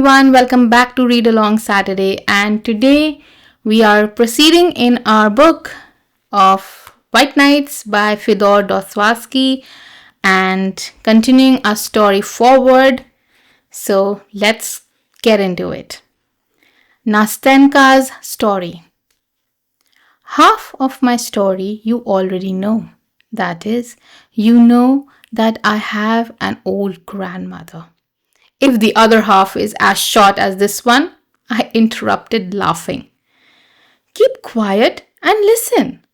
everyone, welcome back to Read Along Saturday. And today we are proceeding in our book of White Nights by Fyodor Dostoyevsky and continuing our story forward. So let's get into it. Nastenka's story. Half of my story you already know. That is, you know that I have an old grandmother. If the other half is as short as this one, I interrupted, laughing. Keep quiet and listen.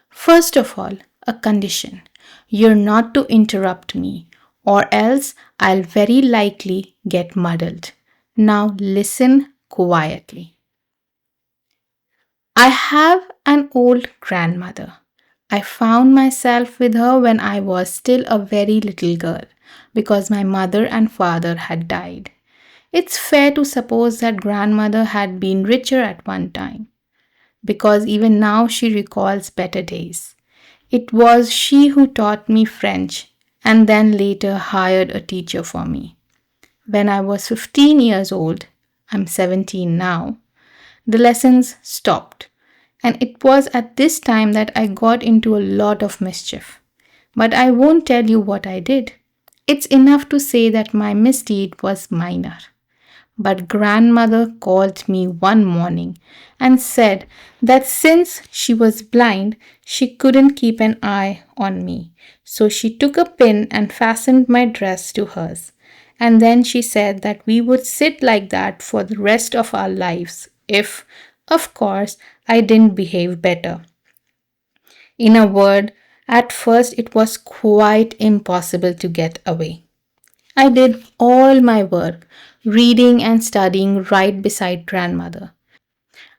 First of all, a condition. You're not to interrupt me, or else I'll very likely get muddled. Now listen quietly. I have an old grandmother. I found myself with her when I was still a very little girl because my mother and father had died. It's fair to suppose that grandmother had been richer at one time because even now she recalls better days. It was she who taught me French and then later hired a teacher for me. When I was 15 years old, I'm 17 now, the lessons stopped. And it was at this time that I got into a lot of mischief. But I won't tell you what I did. It's enough to say that my misdeed was minor. But grandmother called me one morning and said that since she was blind, she couldn't keep an eye on me. So she took a pin and fastened my dress to hers. And then she said that we would sit like that for the rest of our lives if, of course, I didn't behave better. In a word, at first it was quite impossible to get away. I did all my work, reading and studying right beside grandmother.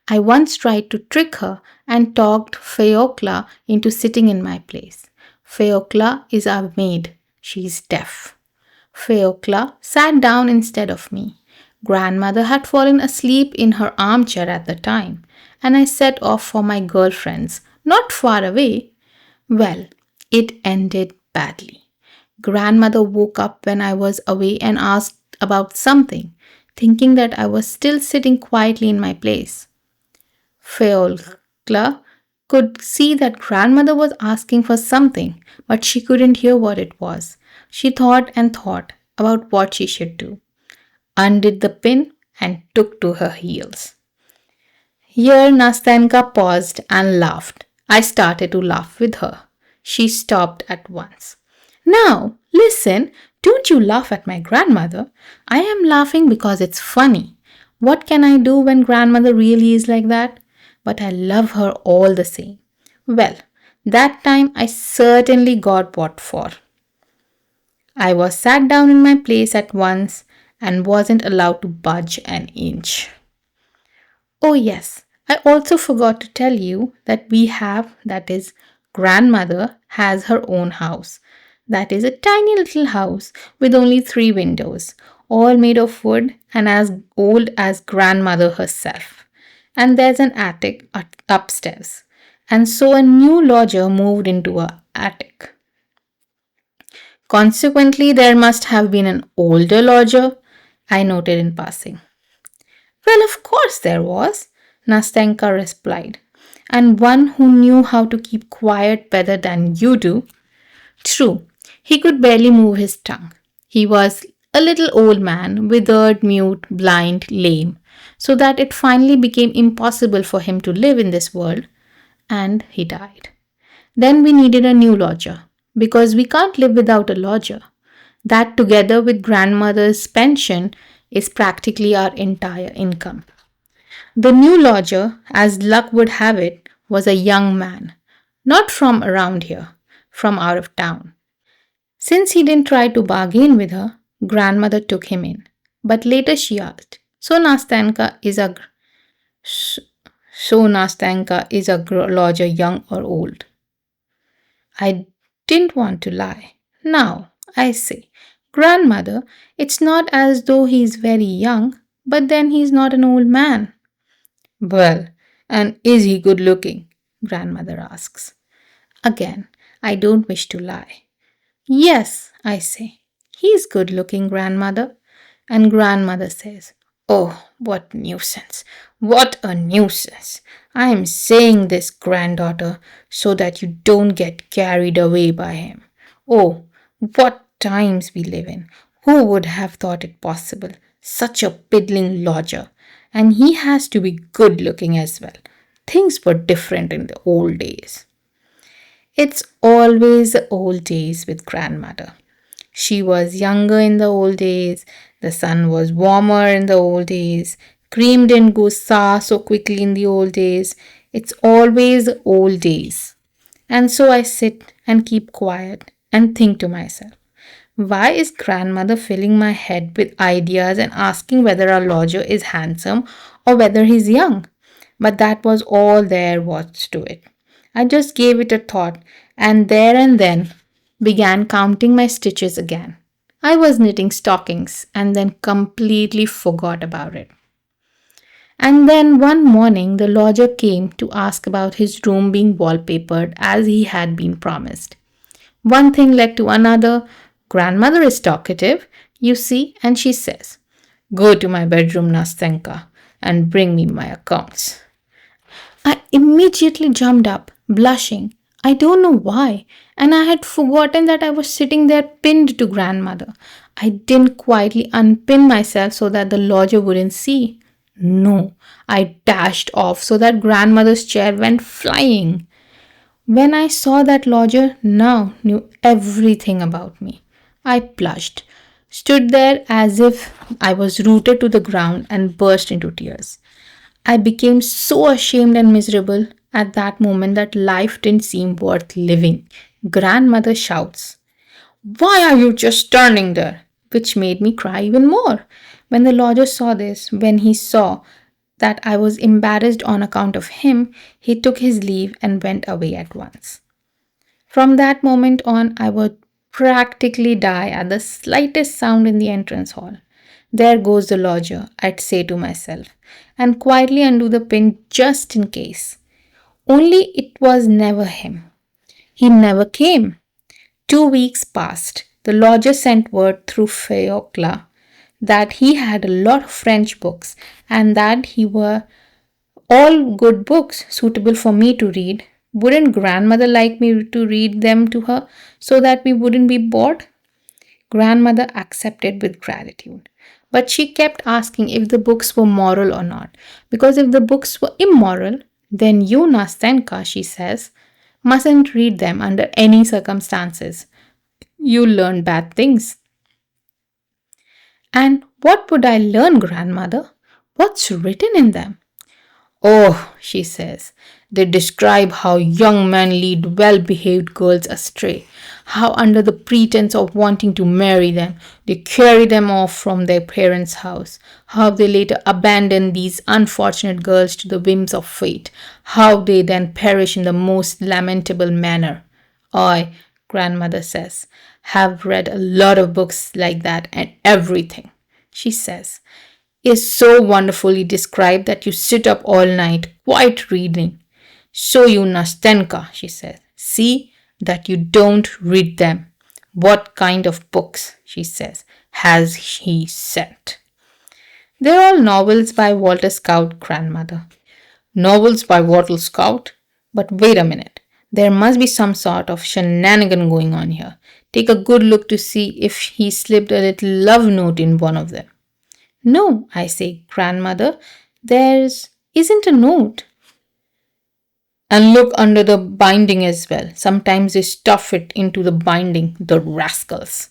I once tried to trick her and talked Feokla into sitting in my place. Feokla is our maid. She's deaf. Feokla sat down instead of me. Grandmother had fallen asleep in her armchair at the time, and I set off for my girlfriend's, not far away. Well, it ended badly. Grandmother woke up when I was away and asked about something, thinking that I was still sitting quietly in my place. Feokla could see that grandmother was asking for something, but she couldn't hear what it was. She thought and thought about what she should do, undid the pin, and took to her heels. Here Nastenka paused and laughed. I started to laugh with her. She stopped at once. Now, listen, don't you laugh at my grandmother. I am laughing because it's funny. What can I do when grandmother really is like that? But I love her all the same. Well, that time I certainly got what for. I was sat down in my place at once and wasn't allowed to budge an inch. Oh, yes, I also forgot to tell you that that is, grandmother has her own house. That is a tiny little house with only 3 windows, all made of wood and as old as grandmother herself. And there's an attic upstairs. And so a new lodger moved into her attic. Consequently, there must have been an older lodger, I noted in passing. Well, of course there was, Nastenka replied, and one who knew how to keep quiet better than you do. True, he could barely move his tongue. He was a little old man, withered, mute, blind, lame, so that it finally became impossible for him to live in this world, and he died. Then we needed a new lodger, because we can't live without a lodger. That, together with grandmother's pension, is practically our entire income. The new lodger, as luck would have it, was a young man, not from around here, from out of town. Since he didn't try to bargain with her, grandmother took him in. But later she asked, So Nastenka is a lodger, young or old?" I didn't want to lie. Now, I say, grandmother, it's not as though he's very young, but then he's not an old man. Well, and is he good looking? Grandmother asks. Again, I don't wish to lie. Yes, I say, he's good looking, grandmother. And grandmother says, Oh, what nuisance! What a nuisance! I am saying this, granddaughter, so that you don't get carried away by him. Oh, what times we live in! Who would have thought it possible? Such a piddling lodger. And he has to be good looking as well. Things were different in the old days. It's always the old days with grandmother. She was younger in the old days, the sun was warmer in the old days, cream didn't go sour so quickly in the old days. It's always the old days. And so I sit and keep quiet and think to myself, why is grandmother filling my head with ideas and asking whether our lodger is handsome or whether he's young? But that was all there was to it. I just gave it a thought and there and then began counting my stitches again. I was knitting stockings and then completely forgot about it. And then one morning, the lodger came to ask about his room being wallpapered as he had been promised. One thing led to another. Grandmother is talkative, you see, and she says, "Go to my bedroom, Nastenka, and bring me my accounts." I immediately jumped up, blushing. I don't know why, and I had forgotten that I was sitting there pinned to grandmother. I didn't quietly unpin myself so that the lodger wouldn't see. No, I dashed off so that grandmother's chair went flying. When I saw that lodger now knew everything about me, I blushed, stood there as if I was rooted to the ground, and burst into tears. I became so ashamed and miserable at that moment that life didn't seem worth living. Grandmother shouts, "Why are you just standing there?" Which made me cry even more. When the lodger saw this, when he saw that I was embarrassed on account of him, he took his leave and went away at once. From that moment on, I would practically die at the slightest sound in the entrance hall. There goes the lodger, I'd say to myself, and quietly undo the pin just in case. Only it was never him. He never came. 2 weeks passed. The lodger sent word through Feokla that he had a lot of French books and that he were all good books suitable for me to read. Wouldn't grandmother like me to read them to her so that we wouldn't be bored? Grandmother accepted with gratitude. But she kept asking if the books were moral or not. Because if the books were immoral, then you, Nastenka, she says, mustn't read them under any circumstances. You'll learn bad things. And what would I learn, grandmother? What's written in them? Oh, she says, they describe how young men lead well behaved girls astray, how, under the pretense of wanting to marry them, they carry them off from their parents' house, how they later abandon these unfortunate girls to the whims of fate, how they then perish in the most lamentable manner. I, grandmother says, have read a lot of books like that and everything, she says, is so wonderfully described that you sit up all night quite reading. So you, Nastenka, she says, see that you don't read them. What kind of books, she says, has he sent? They're all novels by Walter Scott, grandmother. Novels by Walter Scott? But wait a minute. There must be some sort of shenanigan going on here. Take a good look to see if he slipped a little love note in one of them. No, I say, grandmother, there's isn't a note. And look under the binding as well. Sometimes they stuff it into the binding, the rascals.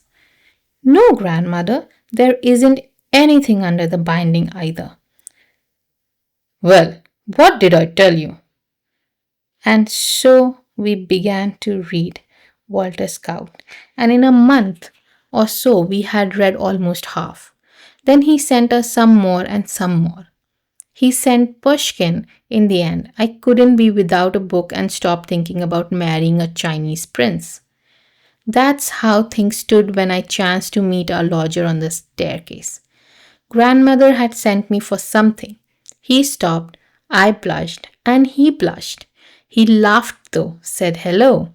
No, grandmother, there isn't anything under the binding either. Well, what did I tell you? And so we began to read Walter Scott, and in a month or so we had read almost half. Then he sent us some more and some more. He sent Pushkin in the end. I couldn't be without a book and stop thinking about marrying a Chinese prince. That's how things stood when I chanced to meet our lodger on the staircase. Grandmother had sent me for something. He stopped, I blushed, and he blushed. He laughed though, said hello,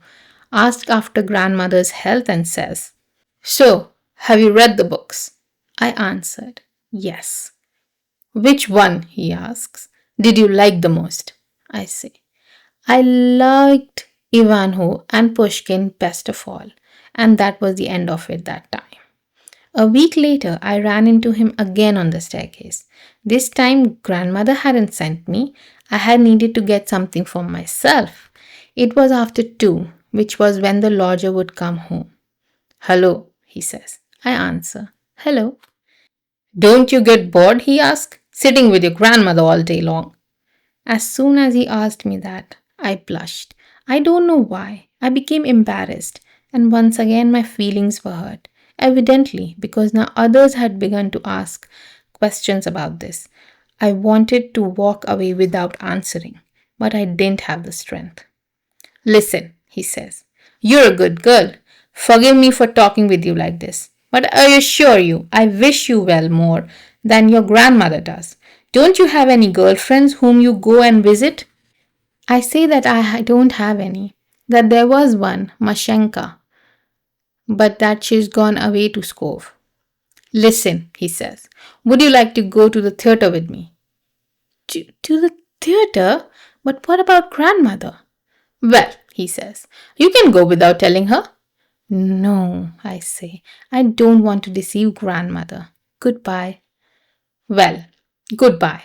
asked after grandmother's health, and says, "So, have you read the books?" I answered, "Yes." Which one, he asks, did you like the most? I say, I liked Ivanhoe and Pushkin best of all, and that was the end of it that time. A week later, I ran into him again on the staircase. This time, grandmother hadn't sent me. I had needed to get something for myself. It was after 2, which was when the lodger would come home. Hello, he says. I answer, hello. Don't you get bored, he asks, sitting with your grandmother all day long? As soon as he asked me that, I blushed. I don't know why. I became embarrassed, and once again my feelings were hurt. Evidently, because now others had begun to ask questions about this. I wanted to walk away without answering, but I didn't have the strength. Listen, he says, you're a good girl. Forgive me for talking with you like this, but I assure you, I wish you well more than your grandmother does. Don't you have any girlfriends whom you go and visit? I say that I don't have any, that there was one, Mashenka, but that she's gone away to Skov. Listen, he says, would you like to go to the theatre with me? To the theatre? But what about grandmother? Well, he says, you can go without telling her. No, I say, I don't want to deceive grandmother. Goodbye. Well, goodbye,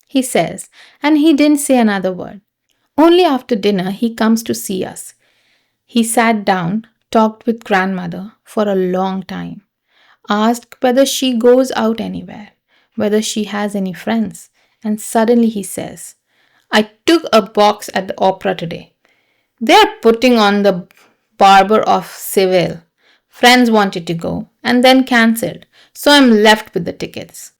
he says, and he didn't say another word. Only after dinner he comes to see us. He sat down, talked with grandmother for a long time, asked whether she goes out anywhere, whether she has any friends, and suddenly he says, I took a box at the opera today. They're putting on the Barber of Seville. Friends wanted to go and then cancelled, so I'm left with the tickets.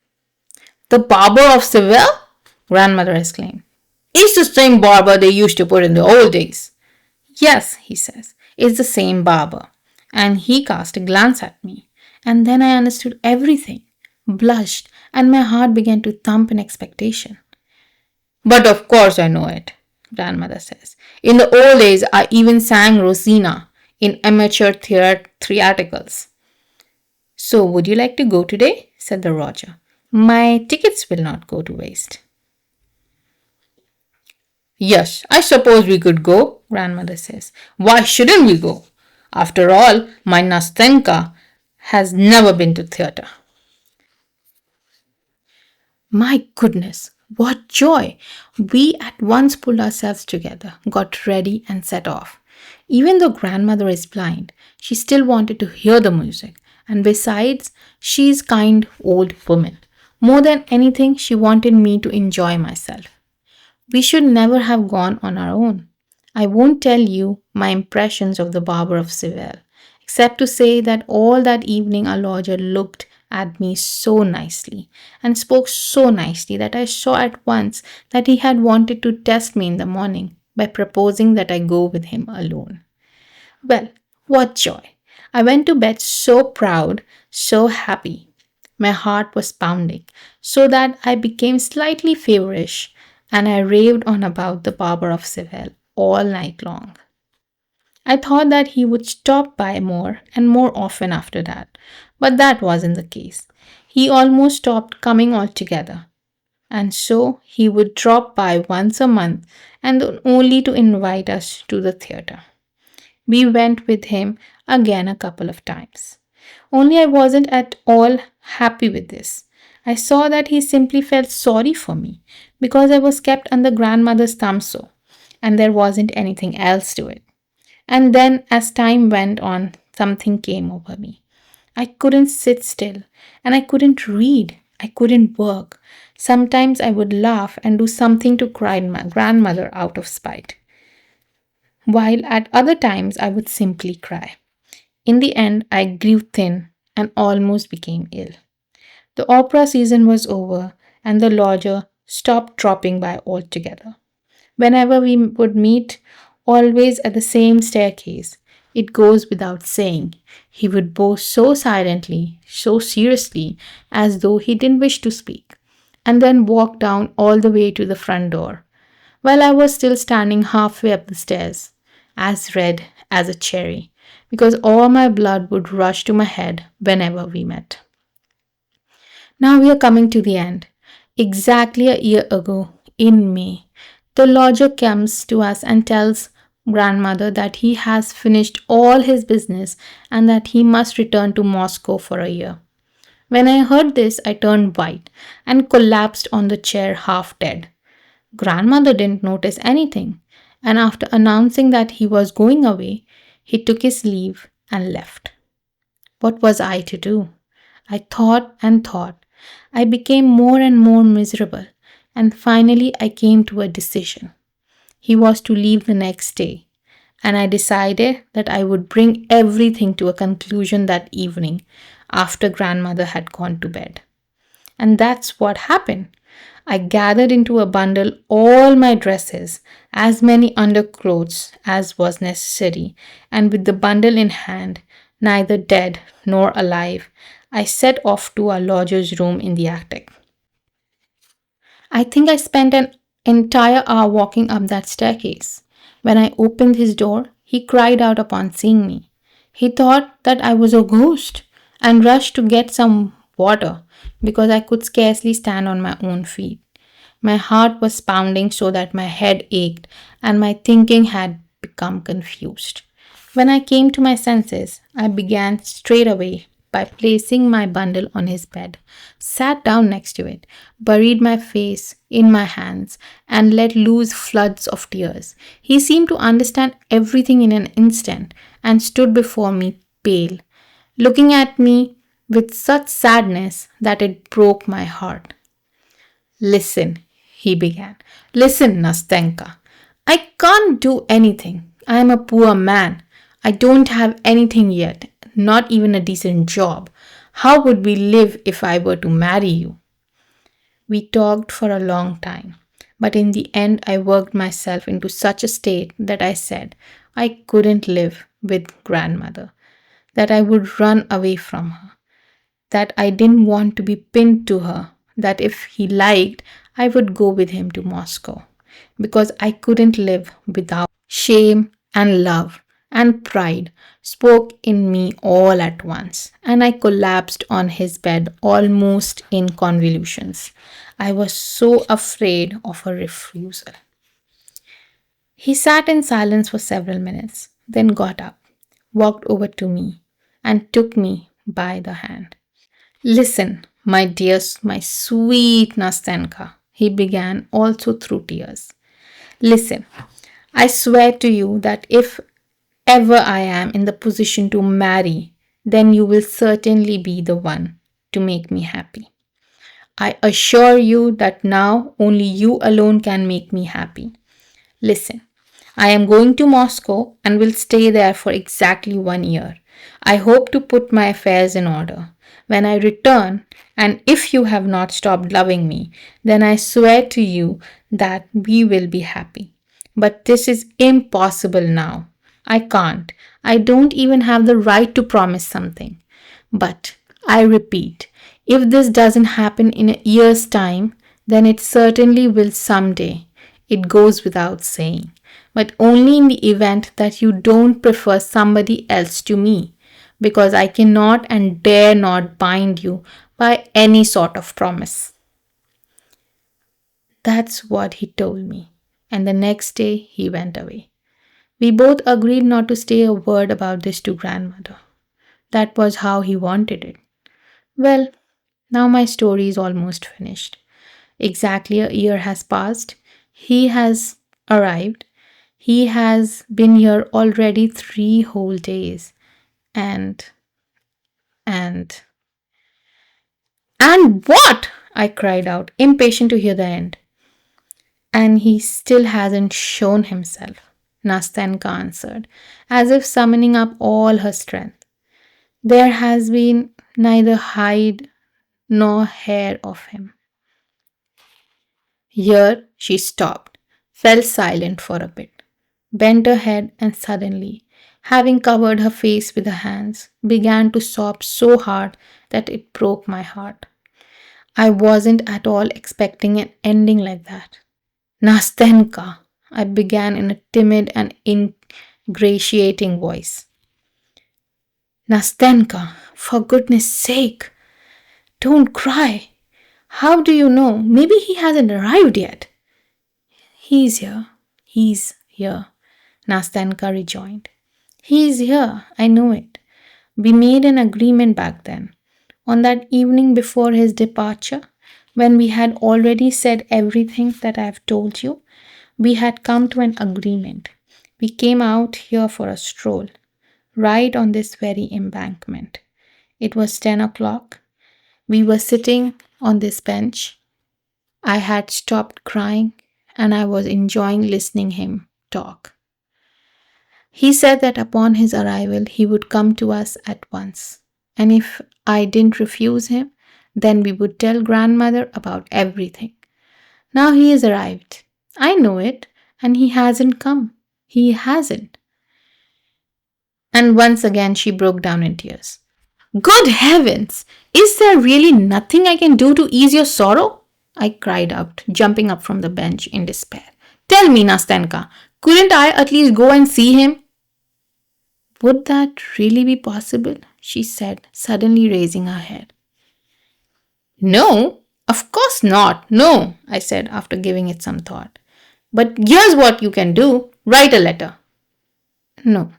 The Barber of Seville? Grandmother exclaimed. It's the same barber they used to put in the old days. Yes, he says, it's the same barber. And he cast a glance at me. And then I understood everything, blushed, and my heart began to thump in expectation. But of course I know it, grandmother says. In the old days, I even sang Rosina in amateur theatricals. So would you like to go today? Said the Roger. My tickets will not go to waste. Yes, I suppose we could go, grandmother says. Why shouldn't we go? After all, my Nastenka has never been to theatre. My goodness, what joy! We at once pulled ourselves together, got ready, and set off. Even though grandmother is blind, she still wanted to hear the music, and besides, she's kind old woman. More than anything, she wanted me to enjoy myself. We should never have gone on our own. I won't tell you my impressions of the Barber of Seville, except to say that all that evening our lodger looked at me so nicely and spoke so nicely that I saw at once that he had wanted to test me in the morning by proposing that I go with him alone. Well, what joy! I went to bed so proud, so happy. My heart was pounding, so that I became slightly feverish, and I raved on about the Barber of Seville all night long. I thought that he would stop by more and more often after that, but that wasn't the case. He almost stopped coming altogether, and so he would drop by once a month and only to invite us to the theatre. We went with him again a couple of times. Only I wasn't at all happy with this. I saw that he simply felt sorry for me because I was kept under grandmother's thumb so, and there wasn't anything else to it. And then, as time went on, something came over me. I couldn't sit still, and I couldn't read. I couldn't work. Sometimes I would laugh and do something to cry my grandmother out of spite, while at other times I would simply cry. In the end, I grew thin and almost became ill. The opera season was over, and the lodger stopped dropping by altogether. Whenever we would meet, always at the same staircase, it goes without saying, he would bow so silently, so seriously, as though he didn't wish to speak, and then walk down all the way to the front door, while I was still standing halfway up the stairs, as red as a cherry, because all my blood would rush to my head whenever we met. Now we are coming to the end. Exactly a year ago, in May, the lodger comes to us and tells grandmother that he has finished all his business and that he must return to Moscow for a year. When I heard this, I turned white and collapsed on the chair half dead. Grandmother didn't notice anything, and after announcing that he was going away, he took his leave and left. What was I to do? I thought and thought. I became more and more miserable, and finally I came to a decision. He was to leave the next day, and I decided that I would bring everything to a conclusion that evening after grandmother had gone to bed. And that's what happened. I gathered into a bundle all my dresses, as many underclothes as was necessary, and with the bundle in hand, neither dead nor alive, I set off to our lodger's room in the attic. I think I spent an entire hour walking up that staircase. When I opened his door, he cried out upon seeing me. He thought that I was a ghost and rushed to get some water because I could scarcely stand on my own feet. My heart was pounding so that my head ached and my thinking had become confused. When I came to my senses, I began straight away by placing my bundle on his bed, sat down next to it, buried my face in my hands, and let loose floods of tears. He seemed to understand everything in an instant and stood before me pale, looking at me with such sadness that it broke my heart. Listen, he began. Listen, Nastenka. I can't do anything. I am a poor man. I don't have anything yet, not even a decent job. How would we live if I were to marry you? We talked for a long time, but in the end, I worked myself into such a state that I said I couldn't live with grandmother, that I would run away from her, that I didn't want to be pinned to her, that if he liked, I would go with him to Moscow, because I couldn't live without shame and love and pride spoke in me all at once, and I collapsed on his bed almost in convulsions. I was so afraid of a refusal. He sat in silence for several minutes, then got up, walked over to me, and took me by the hand. Listen, my dears, my sweet Nastenka, he began also through tears. Listen, I swear to you that if ever I am in the position to marry, then you will certainly be the one to make me happy. I assure you that now only you alone can make me happy. Listen, I am going to Moscow and will stay there for exactly 1 year. I hope to put my affairs in order. When I return, and if you have not stopped loving me, then I swear to you that we will be happy. But this is impossible now. I can't. I don't even have the right to promise something. But I repeat, if this doesn't happen in a year's time, then it certainly will someday. It goes without saying. But only in the event that you don't prefer somebody else to me, because I cannot and dare not bind you by any sort of promise. That's what he told me. And the next day he went away. We both agreed not to say a word about this to grandmother. That was how he wanted it. Well, now my story is almost finished. Exactly a year has passed. He has arrived. He has been here already 3 whole days. And, and, and what? I cried out, impatient to hear the end. And he still hasn't shown himself, Nastenka answered, as if summoning up all her strength. There has been neither hide nor hair of him. Here she stopped, fell silent for a bit, bent her head, and suddenly, having covered her face with her hands, began to sob so hard that it broke my heart. I wasn't at all expecting an ending like that. Nastenka, I began in a timid and ingratiating voice. Nastenka, for goodness sake, don't cry. How do you know? Maybe he hasn't arrived yet. He's here. He's here, Nastenka rejoined. He's here. I know it. We made an agreement back then, on that evening before his departure, when we had already said everything that I have told you. We had come to an agreement. We came out here for a stroll, right on this very embankment. It was 10 o'clock. We were sitting on this bench. I had stopped crying and I was enjoying listening him talk. He said that upon his arrival he would come to us at once. And if I didn't refuse him, then we would tell grandmother about everything. Now he has arrived. I know it, and he hasn't come. He hasn't. And once again she broke down in tears. Good heavens! Is there really nothing I can do to ease your sorrow? I cried out, jumping up from the bench in despair. Tell me, Nastenka, couldn't I at least go and see him? Would that really be possible? She said, suddenly raising her head. No, of course not. No, I said after giving it some thought. But here's what you can do. Write a letter. No,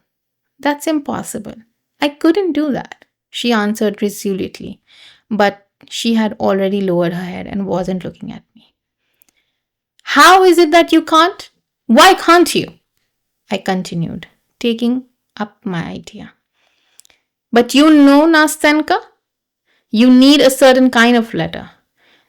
that's impossible. I couldn't do that, she answered resolutely. But she had already lowered her head and wasn't looking at me. How is it that you can't? Why can't you? I continued, taking up my idea. But you know, Nastenka, you need a certain kind of letter.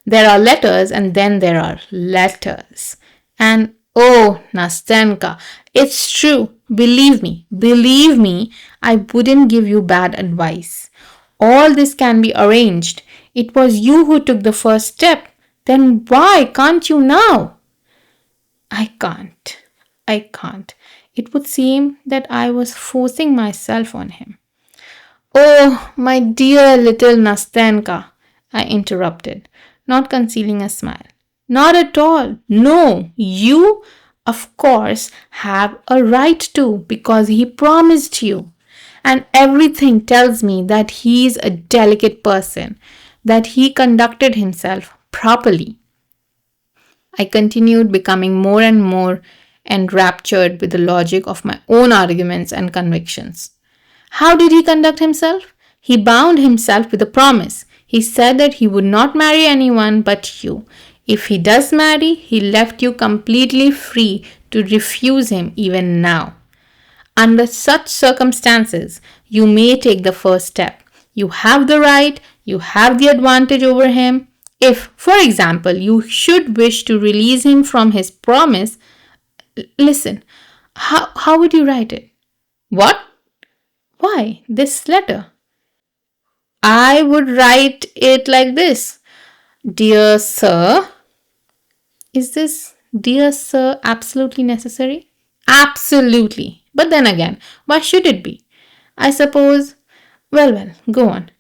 There are letters and then there are letters. And oh, Nastenka, it's true. Believe me, I wouldn't give you bad advice. All this can be arranged. It was you who took the first step. Then why can't you now? I can't. It would seem that I was forcing myself on him. Oh, my dear little Nastenka, I interrupted, not concealing a smile. Not at all. No, you, of course, have a right to because he promised you. And everything tells me that he is a delicate person, that he conducted himself properly. I continued becoming more and more enraptured with the logic of my own arguments and convictions. How did he conduct himself? He bound himself with a promise. He said that he would not marry anyone but you. If he does marry, he left you completely free to refuse him even now. Under such circumstances, you may take the first step. You have the right, you have the advantage over him. If, for example, you should wish to release him from his promise, listen, how would you write it? What? Why, this letter? I would write it like this. Dear Sir, is this dear Sir absolutely necessary? Absolutely. But then again, why should it be? I suppose, well, go on.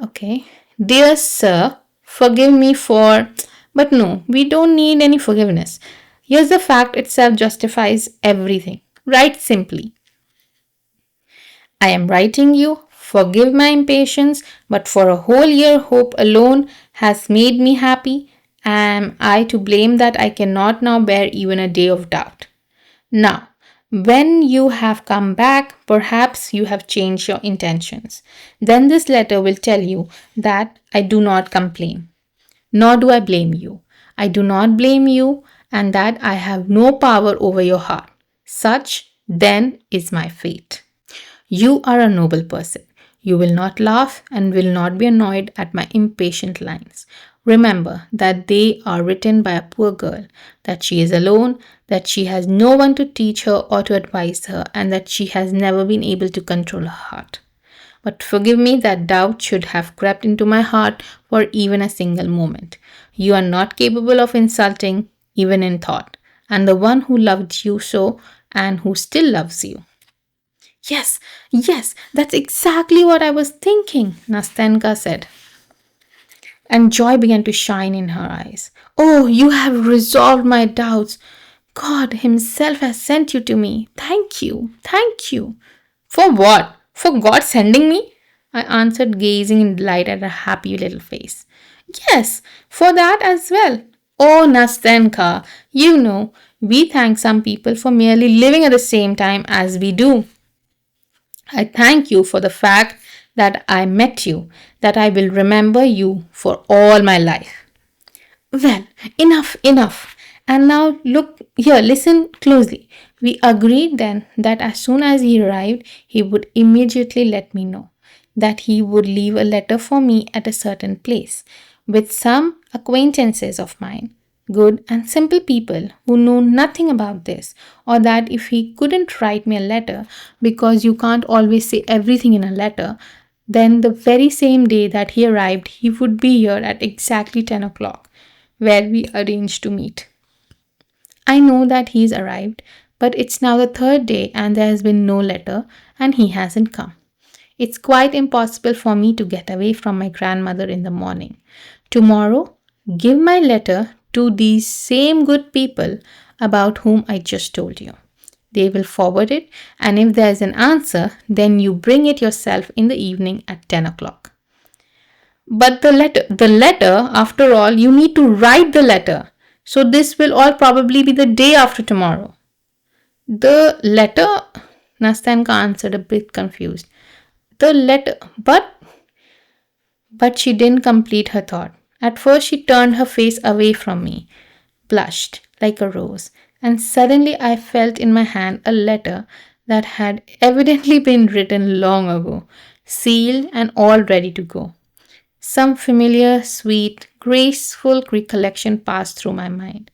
Okay. Dear Sir, forgive me for... But no, we don't need any forgiveness. Here's the fact itself justifies everything. Write simply. I am writing you, forgive my impatience, but for a whole year hope alone has made me happy. Am I to blame that I cannot now bear even a day of doubt? Now, when you have come back, perhaps you have changed your intentions. Then this letter will tell you that I do not complain, nor do I blame you. I do not blame you, and that I have no power over your heart. Such, then, is my fate. You are a noble person. You will not laugh and will not be annoyed at my impatient lines. Remember that they are written by a poor girl, that she is alone, that she has no one to teach her or to advise her, and that she has never been able to control her heart. But forgive me that doubt should have crept into my heart for even a single moment. You are not capable of insulting, even in thought, and the one who loved you so and who still loves you. Yes, that's exactly what I was thinking, Nastenka said. And joy began to shine in her eyes. Oh, you have resolved my doubts. God himself has sent you to me. Thank you. For what? For God sending me? I answered, gazing in delight at her happy little face. Yes, for that as well. Oh, Nastenka, you know, we thank some people for merely living at the same time as we do. I thank you for the fact that I met you, that I will remember you for all my life. Well, enough, enough. And now look here, listen closely. We agreed then that as soon as he arrived, he would immediately let me know that he would leave a letter for me at a certain place with some acquaintances of mine, good and simple people who know nothing about this, or that if he couldn't write me a letter because you can't always say everything in a letter, then the very same day that he arrived, he would be here at exactly 10 o'clock where we arranged to meet. I know that he's arrived, but it's now the third day and there has been no letter and he hasn't come. It's quite impossible for me to get away from my grandmother in the morning. Tomorrow, give my letter to these same good people about whom I just told you. They will forward it, and if there's an answer, then you bring it yourself in the evening at 10 o'clock. But the letter, after all, you need to write the letter. So this will all probably be the day after tomorrow. The letter, Nastenka answered, a bit confused. The letter, but she didn't complete her thought. At first, she turned her face away from me, blushed like a rose, and suddenly I felt in my hand a letter that had evidently been written long ago, sealed and all ready to go. Some familiar, sweet, graceful recollection passed through my mind.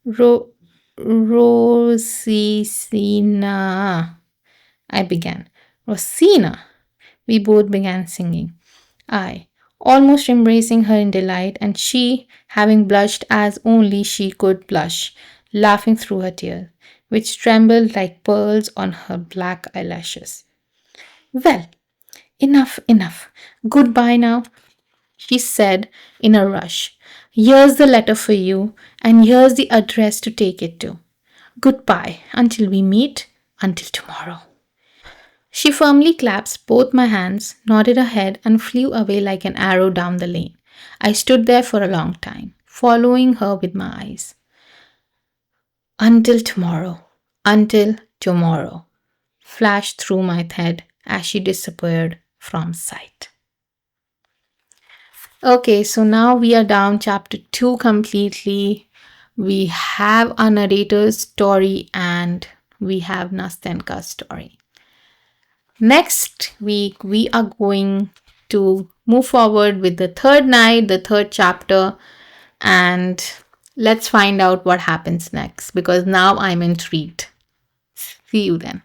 Ro- Rosina, I began. Rosina. We both began singing. I, almost embracing her in delight, and she, having blushed as only she could blush, laughing through her tears, which trembled like pearls on her black eyelashes. Well, enough, enough. Goodbye now, she said in a rush. Here's the letter for you, and here's the address to take it to. Goodbye until we meet, until tomorrow. She firmly clasped both my hands, nodded her head, and flew away like an arrow down the lane. I stood there for a long time, following her with my eyes. Until tomorrow, flashed through my head as she disappeared from sight. Okay, so now we are down chapter 2 completely. We have a narrator's story and we have Nastenka's story. Next week, we are going to move forward with the third night, the third chapter, and let's find out what happens next because now I'm intrigued. See you then.